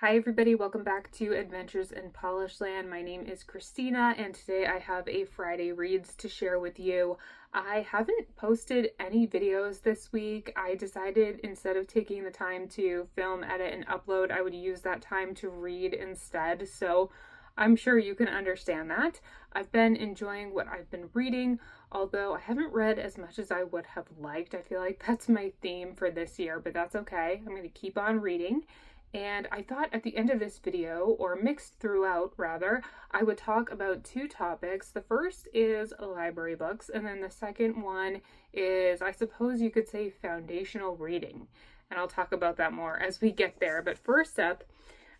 Hi everybody, welcome back to Adventures in Polish Land. My name is Christina and today I have a Friday Reads to share with you. I haven't posted any videos this week. I decided instead of taking the time to film, edit, and upload, I would use that time to read instead. So I'm sure you can understand that. I've been enjoying what I've been reading, although I haven't read as much as I would have liked. I feel like that's my theme for this year, but that's okay. I'm going to keep on reading. And I thought at the end of this video, or mixed throughout rather, I would talk about two topics. The first is library books, and then the second one is, I suppose you could say, foundational reading. And I'll talk about that more as we get there. But first up,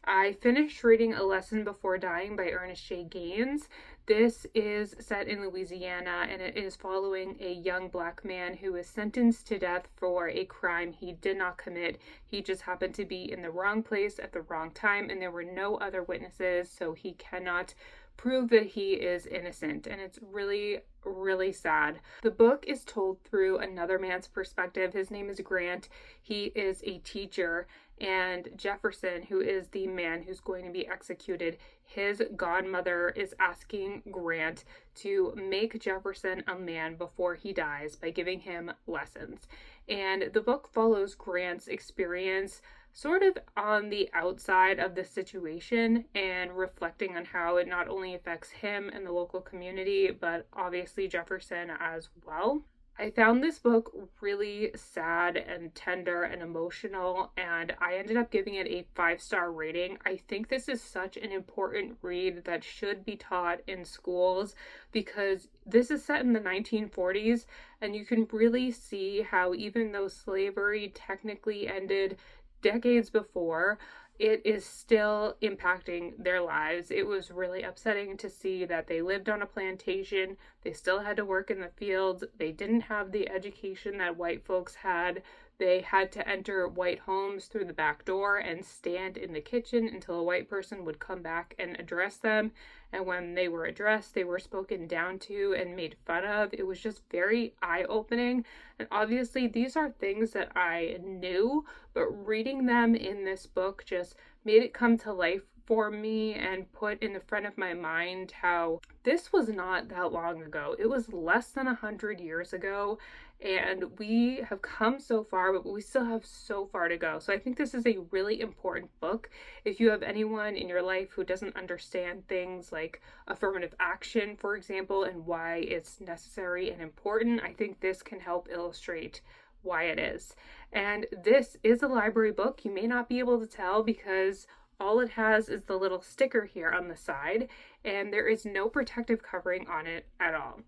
I finished reading A Lesson Before Dying by Ernest Gaines. This is set in Louisiana and it is following a young black man who is sentenced to death for a crime he did not commit. He just happened to be in the wrong place at the wrong time and there were no other witnesses, so he cannot prove that he is innocent, and it's really, really sad. The book is told through another man's perspective. His name is Grant. He is a teacher, and Jefferson, who is the man who's going to be executed, his godmother is asking Grant to make Jefferson a man before he dies by giving him lessons. And the book follows Grant's experience sort of on the outside of the situation and reflecting on how it not only affects him and the local community, but obviously Jefferson as well. I found this book really sad and tender and emotional, and I ended up giving it a 5-star rating. I think this is such an important read that should be taught in schools because this is set in the 1940s, and you can really see how even though slavery technically ended decades before, it is still impacting their lives. It was really upsetting to see that they lived on a plantation, they still had to work in the fields, they didn't have the education that white folks had. They had to enter white homes through the back door and stand in the kitchen until a white person would come back and address them. And when they were addressed, they were spoken down to and made fun of. It was just very eye-opening. And obviously, these are things that I knew, but reading them in this book just made it come to life for me and put in the front of my mind how this was not that long ago. It was less than 100 years ago, and we have come so far, but we still have so far to go. So I think this is a really important book. If you have anyone in your life who doesn't understand things like affirmative action, for example, and why it's necessary and important, I think this can help illustrate why it is. And this is a library book. You may not be able to tell because all it has is the little sticker here on the side, and there is no protective covering on it at all.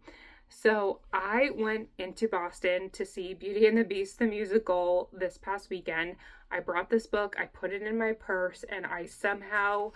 So I went into Boston to see Beauty and the Beast, the musical, this past weekend. I brought this book, I put it in my purse, and I somehow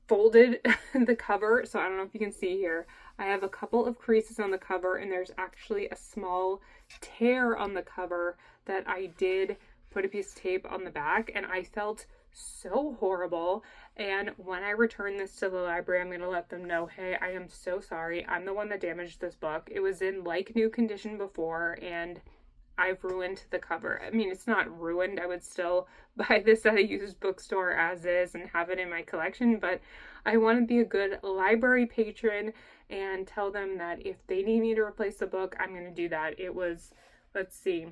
folded the cover. So I don't know if you can see here. I have a couple of creases on the cover, and there's actually a small tear on the cover that I did put a piece of tape on the back, and I felt so horrible. And when I return this to the library, I'm going to let them know, hey, I am so sorry. I'm the one that damaged this book. It was in like new condition before, and I've ruined the cover. I mean, it's not ruined. I would still buy this at a used bookstore as is and have it in my collection, but I want to be a good library patron and tell them that if they need me to replace the book, I'm going to do that. It was, let's see,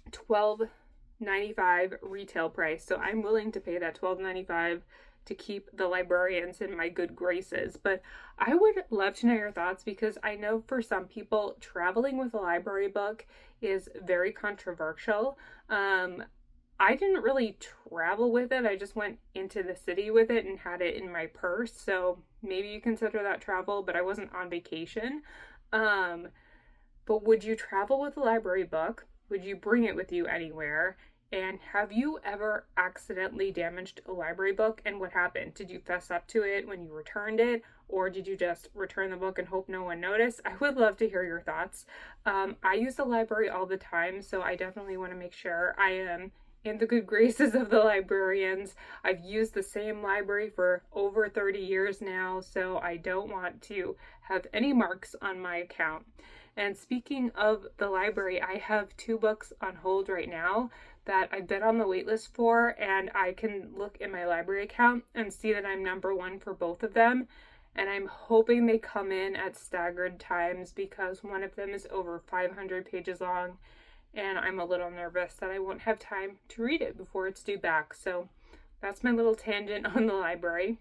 $12.95 retail price, so I'm willing to pay that $12.95 to keep the librarians in my good graces. But I would love to know your thoughts because I know for some people traveling with a library book is very controversial. I didn't really travel with it. I just went into the city with it and had it in my purse, so maybe you consider that travel, but I wasn't on vacation. But would you travel with a library book? Would you bring it with you anywhere? And have you ever accidentally damaged a library book, and what happened? Did you fess up to it when you returned it, or did you just return the book and hope no one noticed? I would love to hear your thoughts. I use the library all the time, so I definitely want to make sure I am in the good graces of the librarians. I've used the same library for over 30 years now, so I don't want to have any marks on my account. And speaking of the library, I have 2 books on hold right now. that I've been on the wait list for, and I can look in my library account and see that I'm number one for both of them. And I'm hoping they come in at staggered times because one of them is over 500 pages long, and I'm a little nervous that I won't have time to read it before it's due back. So that's my little tangent on the library.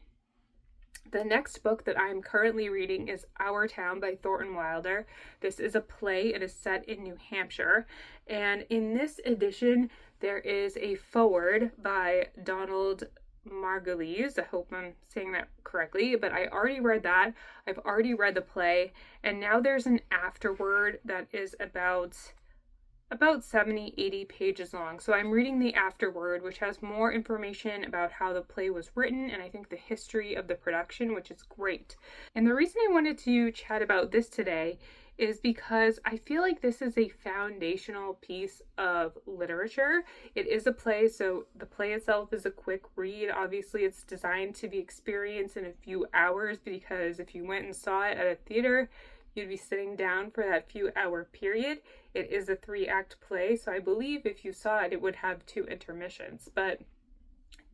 The next book that I'm currently reading is Our Town by Thornton Wilder. This is a play. It is set in New Hampshire. And in this edition, there is a foreword by Donald Margulies. I hope I'm saying that correctly, but I already read that. I've already read the play, and now there's an afterword that is about 70, 80 pages long. So I'm reading the afterword, which has more information about how the play was written and I think the history of the production, which is great. And the reason I wanted to chat about this today is because I feel like this is a foundational piece of literature. It is a play, so the play itself is a quick read. Obviously, it's designed to be experienced in a few hours, because if you went and saw it at a theater, you'd be sitting down for that few hour period. It is a 3-act play, so I believe if you saw it, it would have 2 intermissions. But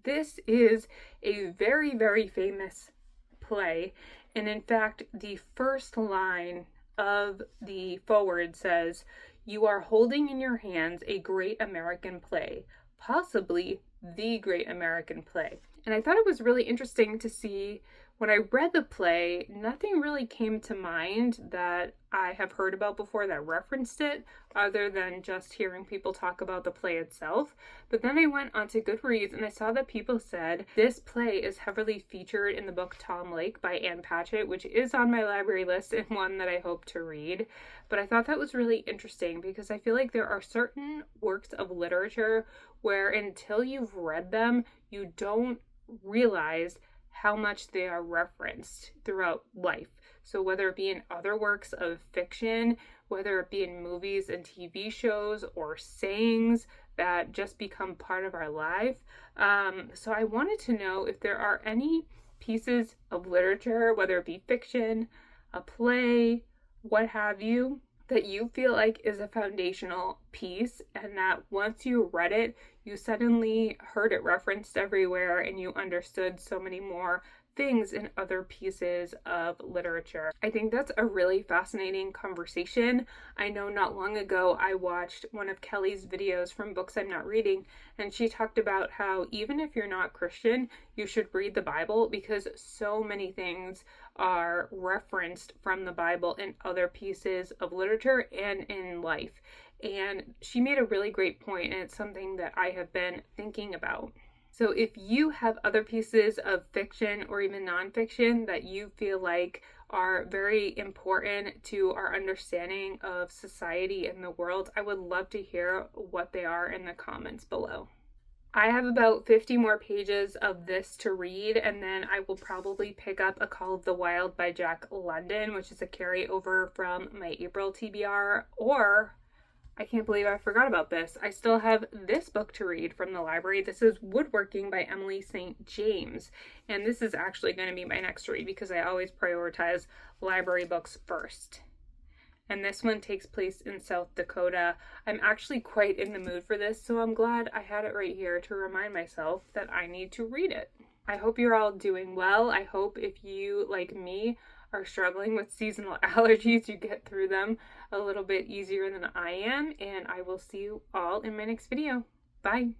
this is a very, very famous play. And in fact, the first line of the foreword says, "You are holding in your hands a great American play, possibly the great American play." And I thought it was really interesting to see when I read the play, nothing really came to mind that I have heard about before that referenced it, other than just hearing people talk about the play itself. But then I went onto Goodreads and I saw that people said this play is heavily featured in the book Tom Lake by Ann Patchett, which is on my library list and one that I hope to read. But I thought that was really interesting because I feel like there are certain works of literature where until you've read them, you don't realize how much they are referenced throughout life. So whether it be in other works of fiction, whether it be in movies and TV shows, or sayings that just become part of our life. So I wanted to know if there are any pieces of literature, whether it be fiction, a play, what have you, that you feel like is a foundational piece, and that once you read it, you suddenly heard it referenced everywhere and you understood so many more things in other pieces of literature. I think that's a really fascinating conversation. I know not long ago I watched one of Kelly's videos from Books I'm Not Reading, and she talked about how even if you're not Christian, you should read the Bible because so many things are referenced from the Bible in other pieces of literature and in life. And she made a really great point, and it's something that I have been thinking about. So if you have other pieces of fiction or even nonfiction that you feel like are very important to our understanding of society and the world, I would love to hear what they are in the comments below. I have about 50 more pages of this to read, and then I will probably pick up A Call of the Wild by Jack London, which is a carryover from my April TBR, or I can't believe I forgot about this. I still have this book to read from the library. This is Woodworking by Emily St. James. And this is actually going to be my next read because I always prioritize library books first. And this one takes place in South Dakota. I'm actually quite in the mood for this, so I'm glad I had it right here to remind myself that I need to read it. I hope you're all doing well. I hope if you, like me, are struggling with seasonal allergies, you get through them a little bit easier than I am, and I will see you all in my next video. Bye!